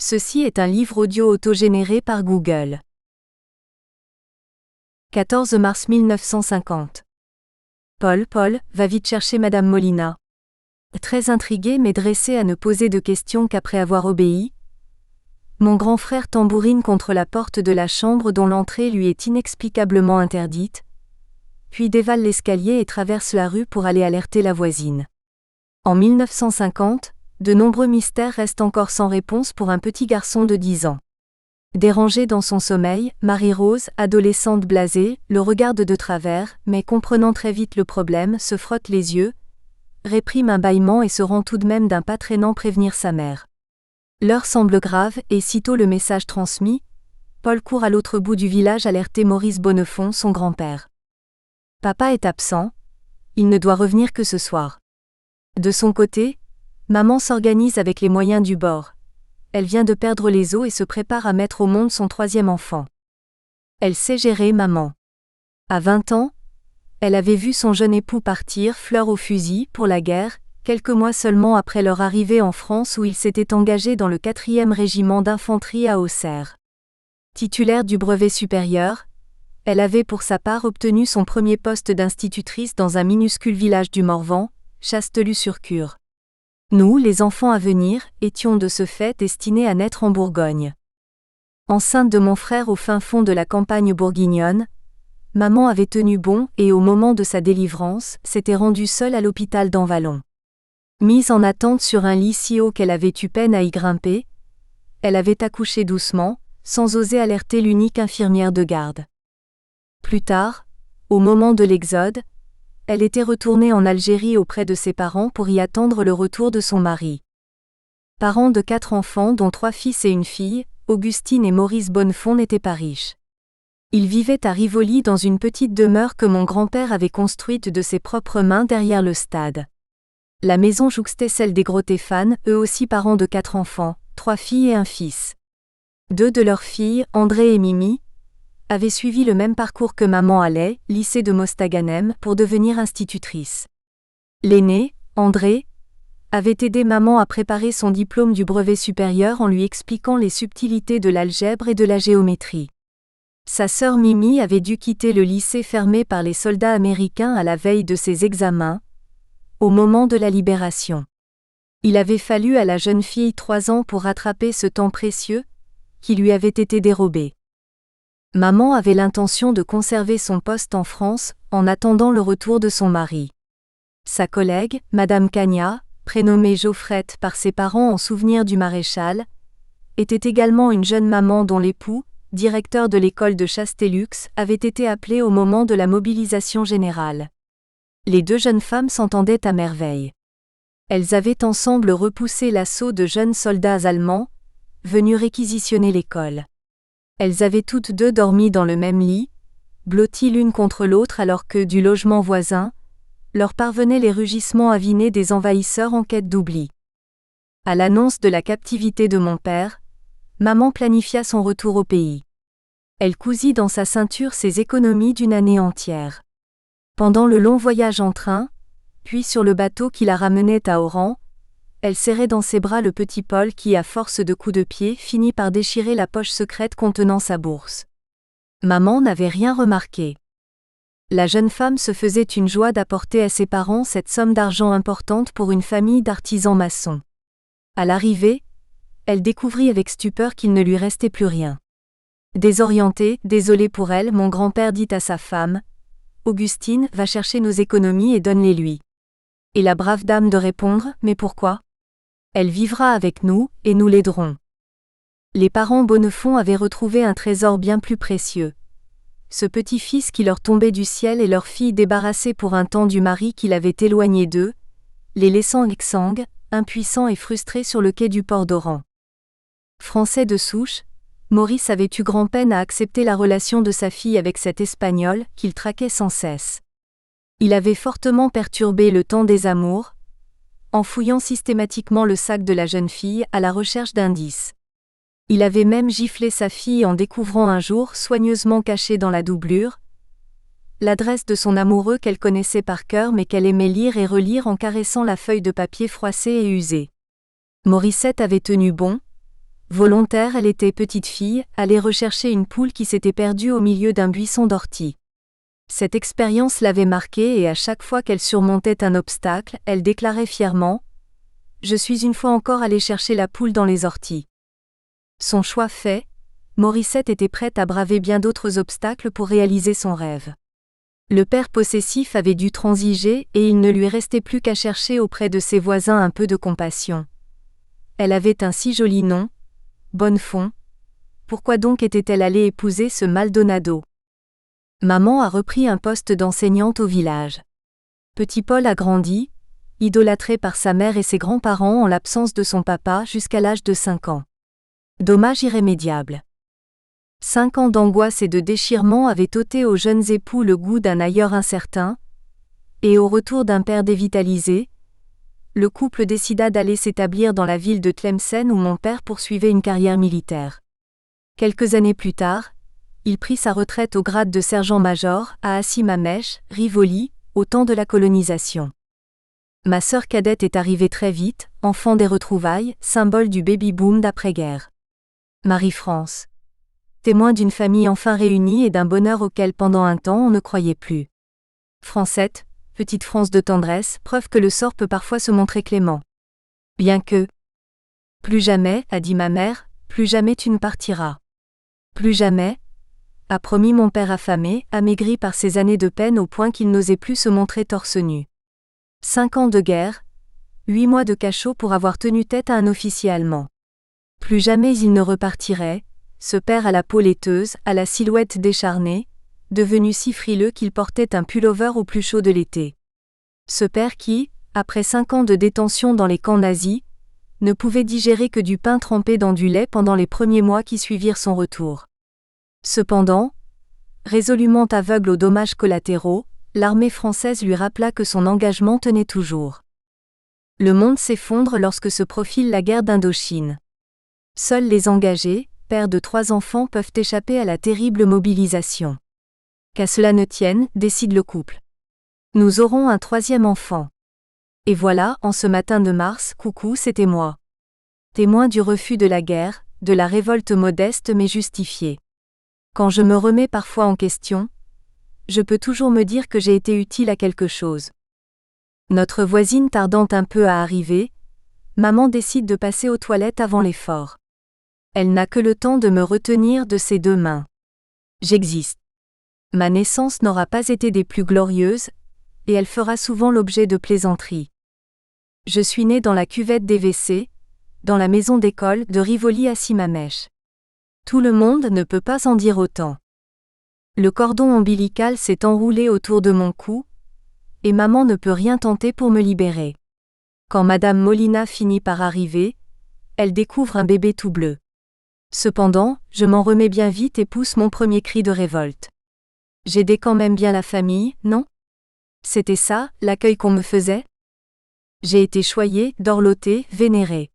Ceci est un livre audio autogénéré par Google. 14 mars 1950. Paul, va vite chercher Madame Molina. Très intrigué mais dressé à ne poser de questions qu'après avoir obéi. Mon grand frère tambourine contre la porte de la chambre dont l'entrée lui est inexplicablement interdite, puis dévale l'escalier et traverse la rue pour aller alerter la voisine. En 1950, de nombreux mystères restent encore sans réponse pour un petit garçon de 10 ans. Dérangée dans son sommeil, Marie-Rose, adolescente blasée, le regarde de travers, mais comprenant très vite le problème, se frotte les yeux, réprime un bâillement et se rend tout de même d'un pas traînant prévenir sa mère. L'heure semble grave et sitôt le message transmis, Paul court à l'autre bout du village alerter Maurice Bonnefond, son grand-père. Papa est absent, il ne doit revenir que ce soir. De son côté, maman s'organise avec les moyens du bord. Elle vient de perdre les os et se prépare à mettre au monde son 3e enfant. Elle sait gérer maman. À 20 ans, elle avait vu son jeune époux partir, fleur au fusil, pour la guerre, quelques mois seulement après leur arrivée en France où il s'était engagé dans le 4e régiment d'infanterie à Auxerre. Titulaire du brevet supérieur, elle avait pour sa part obtenu son premier poste d'institutrice dans un minuscule village du Morvan, Chastellux-sur-Cure. Nous, les enfants à venir, étions de ce fait destinés à naître en Bourgogne. Enceinte de mon frère au fin fond de la campagne bourguignonne, maman avait tenu bon et au moment de sa délivrance, s'était rendue seule à l'hôpital d'Envallon. Mise en attente sur un lit si haut qu'elle avait eu peine à y grimper, elle avait accouché doucement, sans oser alerter l'unique infirmière de garde. Plus tard, au moment de l'exode, elle était retournée en Algérie auprès de ses parents pour y attendre le retour de son mari. Parents de 4 enfants dont 3 fils et une fille, Augustine et Maurice Bonnefond n'étaient pas riches. Ils vivaient à Rivoli dans une petite demeure que mon grand-père avait construite de ses propres mains derrière le stade. La maison jouxtait celle des Gros-Téphanes, eux aussi parents de 4 enfants, 3 filles et un fils. 2 de leurs filles, André et Mimi, avaient suivi le même parcours que maman allait, lycée de Mostaganem, pour devenir institutrice. L'aîné, André, avait aidé maman à préparer son diplôme du brevet supérieur en lui expliquant les subtilités de l'algèbre et de la géométrie. Sa sœur Mimi avait dû quitter le lycée fermé par les soldats américains à la veille de ses examens, au moment de la libération. Il avait fallu à la jeune fille 3 ans pour rattraper ce temps précieux, qui lui avait été dérobé. Maman avait l'intention de conserver son poste en France, en attendant le retour de son mari. Sa collègue, Madame Cagnat, prénommée Geoffrette par ses parents en souvenir du maréchal, était également une jeune maman dont l'époux, directeur de l'école de Chastellux, avait été appelé au moment de la mobilisation générale. Les 2 jeunes femmes s'entendaient à merveille. Elles avaient ensemble repoussé l'assaut de jeunes soldats allemands, venus réquisitionner l'école. Elles avaient toutes 2 dormi dans le même lit, blotties l'une contre l'autre alors que, du logement voisin, leur parvenaient les rugissements avinés des envahisseurs en quête d'oubli. À l'annonce de la captivité de mon père, maman planifia son retour au pays. Elle cousit dans sa ceinture ses économies d'une année entière. Pendant le long voyage en train, puis sur le bateau qui la ramenait à Oran, elle serrait dans ses bras le petit Paul qui, à force de coups de pied, finit par déchirer la poche secrète contenant sa bourse. Maman n'avait rien remarqué. La jeune femme se faisait une joie d'apporter à ses parents cette somme d'argent importante pour une famille d'artisans maçons. À l'arrivée, elle découvrit avec stupeur qu'il ne lui restait plus rien. Désorientée, désolée pour elle, mon grand-père dit à sa femme, « Augustine, va chercher nos économies et donne-les lui. » Et la brave dame de répondre, « Mais pourquoi ? Elle vivra avec nous, et nous l'aiderons. » Les parents Bonnefond avaient retrouvé un trésor bien plus précieux. Ce petit-fils qui leur tombait du ciel et leur fille débarrassée pour un temps du mari qui l'avait éloigné d'eux, les laissant exsangues, impuissants et frustrés sur le quai du port d'Oran. Français de souche, Maurice avait eu grand-peine à accepter la relation de sa fille avec cet Espagnol, qu'il traquait sans cesse. Il avait fortement perturbé le temps des amours, en fouillant systématiquement le sac de la jeune fille à la recherche d'indices. Il avait même giflé sa fille en découvrant un jour, soigneusement cachée dans la doublure, l'adresse de son amoureux qu'elle connaissait par cœur mais qu'elle aimait lire et relire en caressant la feuille de papier froissée et usée. Morissette avait tenu bon, Volontaire, elle était petite fille, allait rechercher une poule qui s'était perdue au milieu d'un buisson d'orties. Cette expérience l'avait marquée et à chaque fois qu'elle surmontait un obstacle, elle déclarait fièrement « Je suis une fois encore allée chercher la poule dans les orties ». Son choix fait, Morissette était prête à braver bien d'autres obstacles pour réaliser son rêve. Le père possessif avait dû transiger et il ne lui restait plus qu'à chercher auprès de ses voisins un peu de compassion. Elle avait un si joli nom, Bonnefond. Pourquoi donc était-elle allée épouser ce Maldonado? Maman a repris un poste d'enseignante au village. Petit Paul a grandi, idolâtré par sa mère et ses grands-parents en l'absence de son papa jusqu'à l'âge de 5 ans. Dommage irrémédiable. 5 ans d'angoisse et de déchirement avaient ôté aux jeunes époux le goût d'un ailleurs incertain, et au retour d'un père dévitalisé, le couple décida d'aller s'établir dans la ville de Tlemcen où mon père poursuivait une carrière militaire. Quelques années plus tard, il prit sa retraite au grade de sergent-major à Assis-Mamèche, Rivoli, au temps de la colonisation. Ma sœur cadette est arrivée très vite, enfant des retrouvailles, symbole du baby-boom d'après-guerre. Marie-France. Témoin d'une famille enfin réunie et d'un bonheur auquel pendant un temps on ne croyait plus. Francette, petite France de tendresse, preuve que le sort peut parfois se montrer clément. Bien que. Plus jamais, a dit ma mère, plus jamais tu ne partiras. Plus jamais, a promis mon père affamé, amaigri par ses années de peine au point qu'il n'osait plus se montrer torse nu. 5 ans de guerre, 8 mois de cachot pour avoir tenu tête à un officier allemand. Plus jamais il ne repartirait, ce père à la peau laiteuse, à la silhouette décharnée, devenu si frileux qu'il portait un pullover au plus chaud de l'été. Ce père qui, après 5 ans de détention dans les camps nazis, ne pouvait digérer que du pain trempé dans du lait pendant les premiers mois qui suivirent son retour. Cependant, résolument aveugle aux dommages collatéraux, l'armée française lui rappela que son engagement tenait toujours. Le monde s'effondre lorsque se profile la guerre d'Indochine. Seuls les engagés, pères de 3 enfants, peuvent échapper à la terrible mobilisation. Qu'à cela ne tienne, décide le couple. Nous aurons un 3e enfant. Et voilà, en ce matin de mars, coucou, c'était moi. Témoin du refus de la guerre, de la révolte modeste mais justifiée. Quand je me remets parfois en question, je peux toujours me dire que j'ai été utile à quelque chose. Notre voisine tardant un peu à arriver, maman décide de passer aux toilettes avant l'effort. Elle n'a que le temps de me retenir de ses 2 mains. J'existe. Ma naissance n'aura pas été des plus glorieuses, et elle fera souvent l'objet de plaisanteries. Je suis née dans la cuvette des WC, dans la maison d'école de Rivoli à Assis-Mamèche. Tout le monde ne peut pas en dire autant. Le cordon ombilical s'est enroulé autour de mon cou, et maman ne peut rien tenter pour me libérer. Quand Madame Molina finit par arriver, elle découvre un bébé tout bleu. Cependant, je m'en remets bien vite et pousse mon premier cri de révolte. J'aidais quand même bien la famille, non? C'était ça, l'accueil qu'on me faisait? J'ai été choyée, dorlotée, vénérée.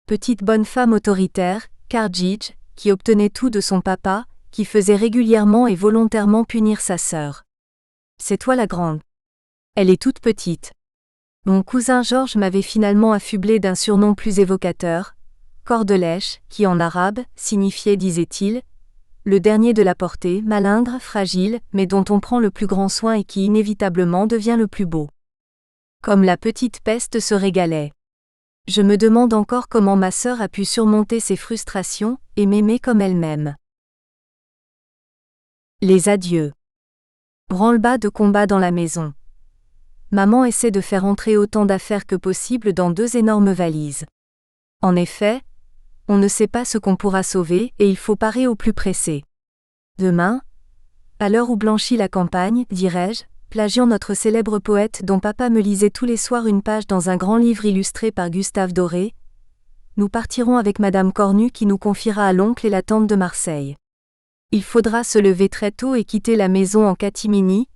Petite bonne femme autoritaire, Kardjidj, qui obtenait tout de son papa, qui faisait régulièrement et volontairement punir sa sœur. C'est toi la grande. Elle est toute petite. Mon cousin Georges m'avait finalement affublé d'un surnom plus évocateur, Cordelèche, qui en arabe, signifiait, disait-il, le dernier de la portée, malingre, fragile, mais dont on prend le plus grand soin et qui inévitablement devient le plus beau. Comme la petite peste se régalait. Je me demande encore comment ma sœur a pu surmonter ses frustrations et m'aimer comme elle m'aime. Les adieux. Branle-bas de combat dans la maison. Maman essaie de faire entrer autant d'affaires que possible dans 2 énormes valises. En effet, on ne sait pas ce qu'on pourra sauver et il faut parer au plus pressé. Demain, à l'heure où blanchit la campagne, dirais-je, plagiant notre célèbre poète dont papa me lisait tous les soirs une page dans un grand livre illustré par Gustave Doré, nous partirons avec Madame Cornu qui nous confiera à l'oncle et la tante de Marseille. Il faudra se lever très tôt et quitter la maison en catimini,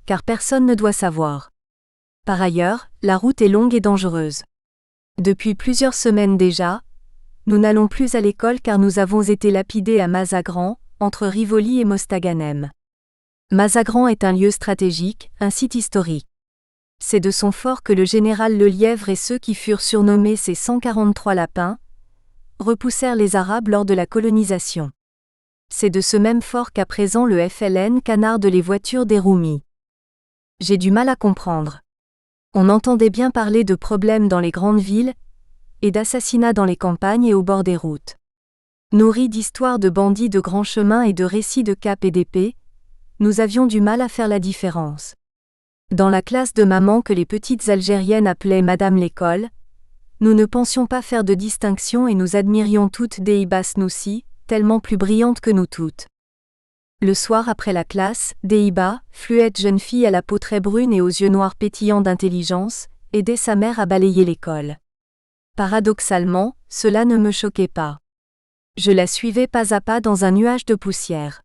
car personne ne doit savoir. Par ailleurs, la route est longue et dangereuse. Depuis plusieurs semaines déjà, nous n'allons plus à l'école car nous avons été lapidés à Mazagran, entre Rivoli et Mostaganem. Mazagran est un lieu stratégique, un site historique. C'est de son fort que le général Lelièvre et ceux qui furent surnommés ses 143 lapins, repoussèrent les Arabes lors de la colonisation. C'est de ce même fort qu'à présent le FLN canarde les voitures des Roumis. J'ai du mal à comprendre. On entendait bien parler de problèmes dans les grandes villes, et d'assassinats dans les campagnes et au bord des routes. Nourris d'histoires de bandits de grands chemins et de récits de cap et d'épée, nous avions du mal à faire la différence. Dans la classe de maman que les petites Algériennes appelaient Madame l'école, nous ne pensions pas faire de distinction et nous admirions toutes Deiba Snoussi, tellement plus brillante que nous toutes. Le soir après la classe, Deiba, fluette jeune fille à la peau très brune et aux yeux noirs pétillants d'intelligence, aidait sa mère à balayer l'école. Paradoxalement, cela ne me choquait pas. Je la suivais pas à pas dans un nuage de poussière.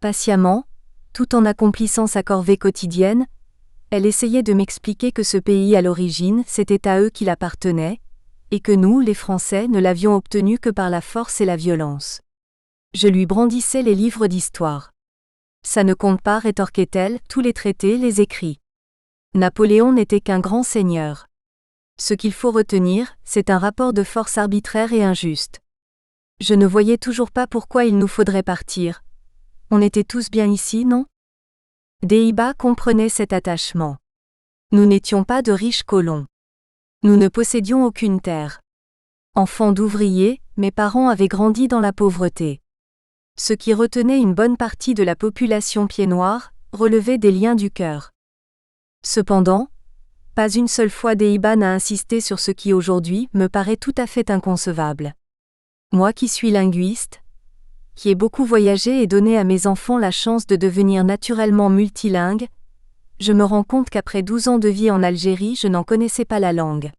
Patiemment, tout en accomplissant sa corvée quotidienne, elle essayait de m'expliquer que ce pays à l'origine, c'était à eux qu'il appartenait, et que nous, les Français, ne l'avions obtenu que par la force et la violence. Je lui brandissais les livres d'histoire. Ça ne compte pas, rétorquait-elle, tous les traités, les écrits. Napoléon n'était qu'un grand seigneur. Ce qu'il faut retenir, c'est un rapport de force arbitraire et injuste. Je ne voyais toujours pas pourquoi il nous faudrait partir. On était tous bien ici, non ? Deiba comprenait cet attachement. Nous n'étions pas de riches colons. Nous ne possédions aucune terre. Enfants d'ouvriers, mes parents avaient grandi dans la pauvreté. Ce qui retenait une bonne partie de la population pied-noir, relevait des liens du cœur. Cependant, pas une seule fois Deiba n'a insisté sur ce qui aujourd'hui me paraît tout à fait inconcevable. Moi qui suis linguiste, qui ai beaucoup voyagé et donné à mes enfants la chance de devenir naturellement multilingue, je me rends compte qu'après 12 ans de vie en Algérie je n'en connaissais pas la langue.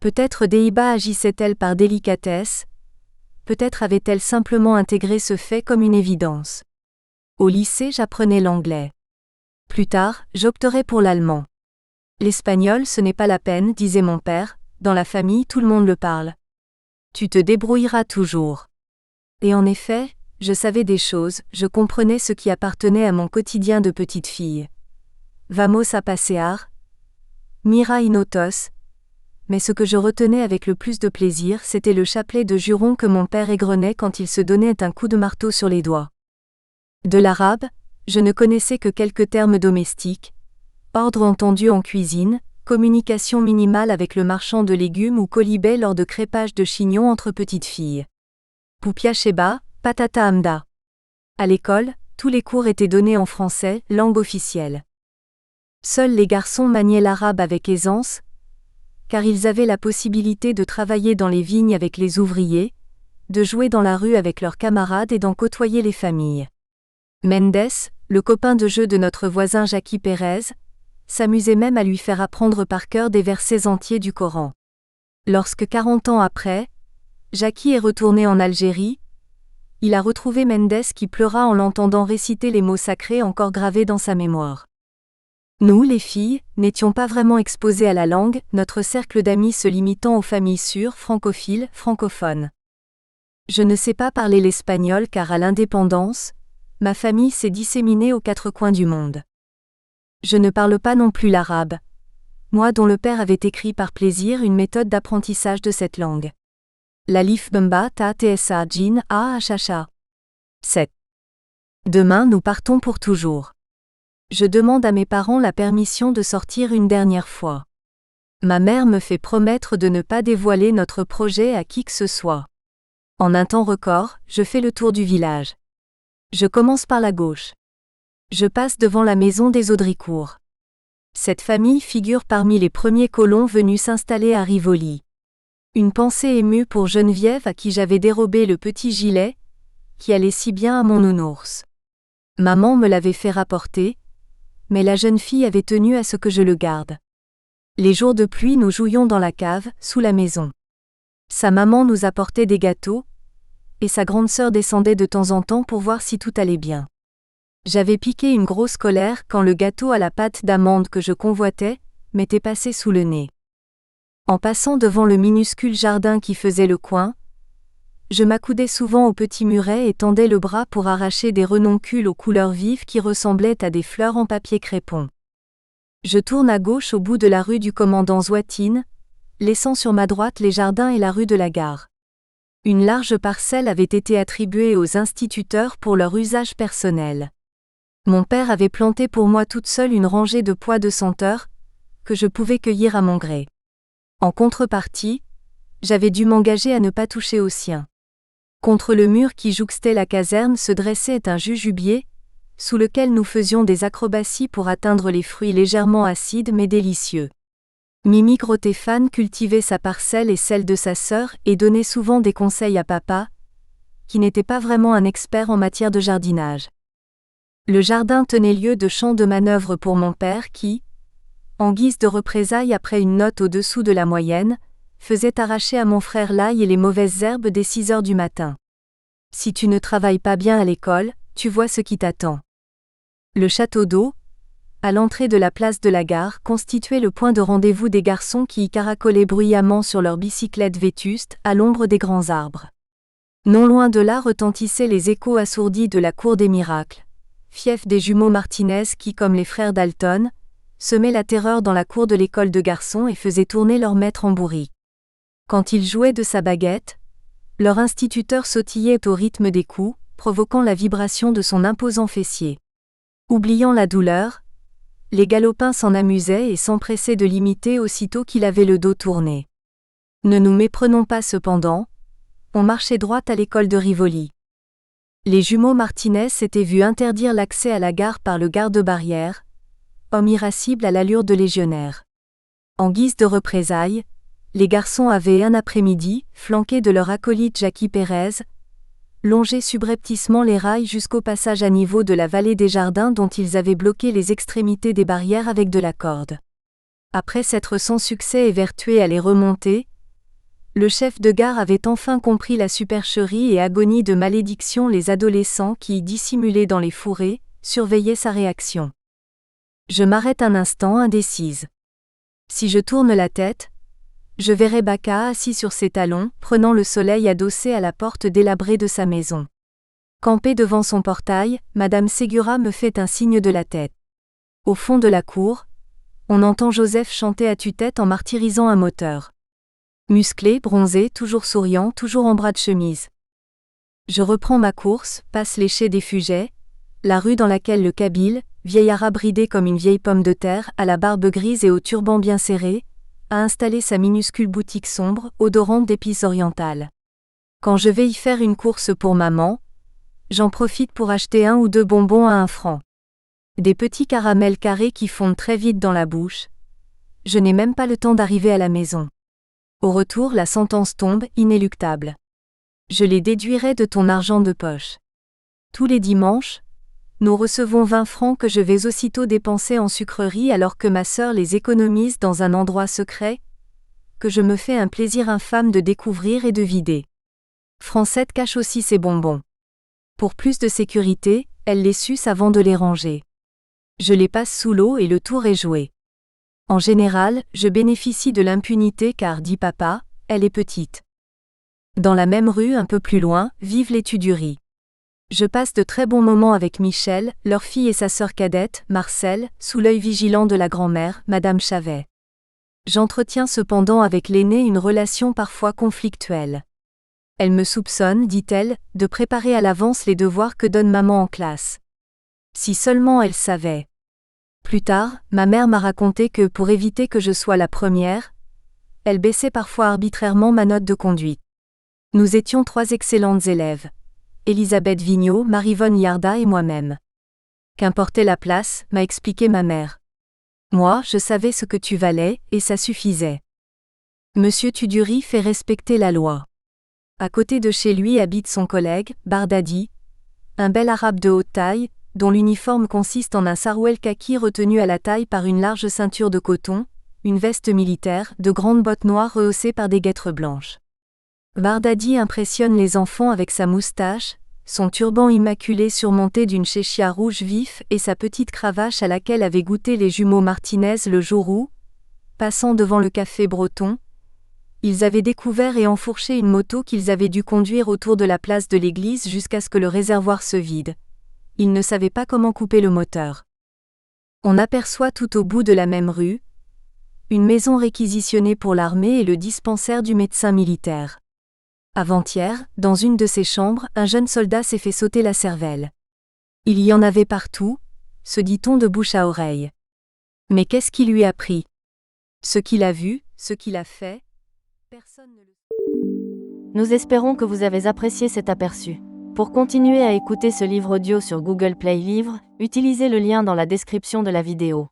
Peut-être Deiba agissait-elle par délicatesse, peut-être avait-elle simplement intégré ce fait comme une évidence. Au lycée j'apprenais l'anglais. Plus tard, j'opterai pour l'allemand. L'espagnol ce n'est pas la peine, disait mon père, dans la famille tout le monde le parle. Tu te débrouilleras toujours. Et en effet, je savais des choses, je comprenais ce qui appartenait à mon quotidien de petite fille. Vamos a pasear, mira y notos. Mais ce que je retenais avec le plus de plaisir, c'était le chapelet de jurons que mon père égrenait quand il se donnait un coup de marteau sur les doigts. De l'arabe, je ne connaissais que quelques termes domestiques, ordre entendu en cuisine, communication minimale avec le marchand de légumes ou colibet lors de crépage de chignons entre petites filles. Poupia Sheba, patata amda. À l'école, tous les cours étaient donnés en français, langue officielle. Seuls les garçons maniaient l'arabe avec aisance, car ils avaient la possibilité de travailler dans les vignes avec les ouvriers, de jouer dans la rue avec leurs camarades et d'en côtoyer les familles. Mendes, le copain de jeu de notre voisin Jackie Pérez, s'amusait même à lui faire apprendre par cœur des versets entiers du Coran. Lorsque 40 ans après, Jackie est retourné en Algérie, il a retrouvé Mendes qui pleura en l'entendant réciter les mots sacrés encore gravés dans sa mémoire. Nous, les filles, n'étions pas vraiment exposées à la langue, notre cercle d'amis se limitant aux familles sûres, francophiles, francophones. Je ne sais pas parler l'espagnol car à l'indépendance, ma famille s'est disséminée aux 4 coins du monde. Je ne parle pas non plus l'arabe, moi dont le père avait écrit par plaisir une méthode d'apprentissage de cette langue. L'alif bemba ta tsa jin a hachacha. 7. Demain nous partons pour toujours. Je demande à mes parents la permission de sortir une dernière fois. Ma mère me fait promettre de ne pas dévoiler notre projet à qui que ce soit. En un temps record, je fais le tour du village. Je commence par la gauche. Je passe devant la maison des Audricourt. Cette famille figure parmi les premiers colons venus s'installer à Rivoli. Une pensée émue pour Geneviève à qui j'avais dérobé le petit gilet, qui allait si bien à mon nounours. Maman me l'avait fait rapporter, mais la jeune fille avait tenu à ce que je le garde. Les jours de pluie nous jouions dans la cave, sous la maison. Sa maman nous apportait des gâteaux, et sa grande sœur descendait de temps en temps pour voir si tout allait bien. J'avais piqué une grosse colère quand le gâteau à la pâte d'amande que je convoitais m'était passé sous le nez. En passant devant le minuscule jardin qui faisait le coin, je m'accoudais souvent au petit muret et tendais le bras pour arracher des renoncules aux couleurs vives qui ressemblaient à des fleurs en papier crépon. Je tourne à gauche au bout de la rue du commandant Zouatine, laissant sur ma droite les jardins et la rue de la gare. Une large parcelle avait été attribuée aux instituteurs pour leur usage personnel. Mon père avait planté pour moi toute seule une rangée de pois de senteur, que je pouvais cueillir à mon gré. En contrepartie, j'avais dû m'engager à ne pas toucher aux siens. Contre le mur qui jouxtait la caserne se dressait un jujubier, sous lequel nous faisions des acrobaties pour atteindre les fruits légèrement acides mais délicieux. Mimi Grotéphane cultivait sa parcelle et celle de sa sœur et donnait souvent des conseils à papa, qui n'était pas vraiment un expert en matière de jardinage. Le jardin tenait lieu de champ de manœuvre pour mon père qui, en guise de représailles après une note au-dessous de la moyenne, faisait arracher à mon frère l'ail et les mauvaises herbes dès 6 heures du matin. Si tu ne travailles pas bien à l'école, tu vois ce qui t'attend. Le château d'eau, à l'entrée de la place de la gare, constituait le point de rendez-vous des garçons qui y caracolaient bruyamment sur leurs bicyclettes vétustes, à l'ombre des grands arbres. Non loin de là retentissaient les échos assourdis de la cour des miracles, fief des jumeaux Martinez qui, comme les frères Dalton, semaient la terreur dans la cour de l'école de garçons et faisaient tourner leur maître en bourrique. Quand il jouait de sa baguette, leur instituteur sautillait au rythme des coups, provoquant la vibration de son imposant fessier. Oubliant la douleur, les galopins s'en amusaient et s'empressaient de l'imiter aussitôt qu'il avait le dos tourné. Ne nous méprenons pas cependant, on marchait droit à l'école de Rivoli. Les jumeaux Martinez s'étaient vus interdire l'accès à la gare par le garde-barrière, homme irascible à l'allure de légionnaire. En guise de représailles, les garçons avaient un après-midi, flanqués de leur acolyte Jackie Pérez, longé subrepticement les rails jusqu'au passage à niveau de la vallée des jardins dont ils avaient bloqué les extrémités des barrières avec de la corde. Après s'être sans succès évertué à les remonter, le chef de gare avait enfin compris la supercherie et agonie de malédiction les adolescents qui, dissimulés dans les fourrés, surveillaient sa réaction. Je m'arrête un instant indécise. Si je tourne la tête, je verrai Bacca assis sur ses talons, prenant le soleil adossé à la porte délabrée de sa maison. Campée devant son portail, Madame Ségura me fait un signe de la tête. Au fond de la cour, on entend Joseph chanter à tue-tête en martyrisant un moteur. Musclé, bronzé, toujours souriant, toujours en bras de chemise. Je reprends ma course, passe les chais des Fugets, la rue dans laquelle le Kabyle, vieil arabe ridé comme une vieille pomme de terre, à la barbe grise et au turban bien serré, a installé sa minuscule boutique sombre, odorante d'épices orientales. Quand je vais y faire une course pour maman, j'en profite pour acheter 1 ou 2 bonbons à 1 franc. Des petits caramels carrés qui fondent très vite dans la bouche. Je n'ai même pas le temps d'arriver à la maison. Au retour, la sentence tombe, inéluctable. Je les déduirai de ton argent de poche. Tous les dimanches, nous recevons 20 francs que je vais aussitôt dépenser en sucreries alors que ma sœur les économise dans un endroit secret, que je me fais un plaisir infâme de découvrir et de vider. Francette cache aussi ses bonbons. Pour plus de sécurité, elle les suce avant de les ranger. Je les passe sous l'eau et le tour est joué. En général, je bénéficie de l'impunité car, dit papa, elle est petite. Dans la même rue un peu plus loin, vivent les Tudurie. Je passe de très bons moments avec Michel, leur fille et sa sœur cadette, Marcel, sous l'œil vigilant de la grand-mère, Madame Chavet. J'entretiens cependant avec l'aînée une relation parfois conflictuelle. Elle me soupçonne, dit-elle, de préparer à l'avance les devoirs que donne maman en classe. Si seulement elle savait. Plus tard, ma mère m'a raconté que pour éviter que je sois la première, elle baissait parfois arbitrairement ma note de conduite. Nous étions 3 excellentes élèves. Elisabeth Vigneault, Marivonne Yarda et moi-même. Qu'importait la place, m'a expliqué ma mère. Moi, je savais ce que tu valais, et ça suffisait. Monsieur Tudurie fait respecter la loi. À côté de chez lui habite son collègue, Bardadi, un bel arabe de haute taille, dont l'uniforme consiste en un sarouel kaki retenu à la taille par une large ceinture de coton, une veste militaire, de grandes bottes noires rehaussées par des guêtres blanches. Bardadi impressionne les enfants avec sa moustache, son turban immaculé surmonté d'une chéchia rouge vif et sa petite cravache à laquelle avaient goûté les jumeaux Martinez le jour où, passant devant le café breton, ils avaient découvert et enfourché une moto qu'ils avaient dû conduire autour de la place de l'église jusqu'à ce que le réservoir se vide. Ils ne savaient pas comment couper le moteur. On aperçoit tout au bout de la même rue une maison réquisitionnée pour l'armée et le dispensaire du médecin militaire. Avant-hier, dans une de ses chambres, un jeune soldat s'est fait sauter la cervelle. Il y en avait partout, se dit-on de bouche à oreille. Mais qu'est-ce qui lui a pris? Ce qu'il a vu, ce qu'il a fait, personne ne le... Nous espérons que vous avez apprécié cet aperçu. Pour continuer à écouter ce livre audio sur Google Play Livres, utilisez le lien dans la description de la vidéo.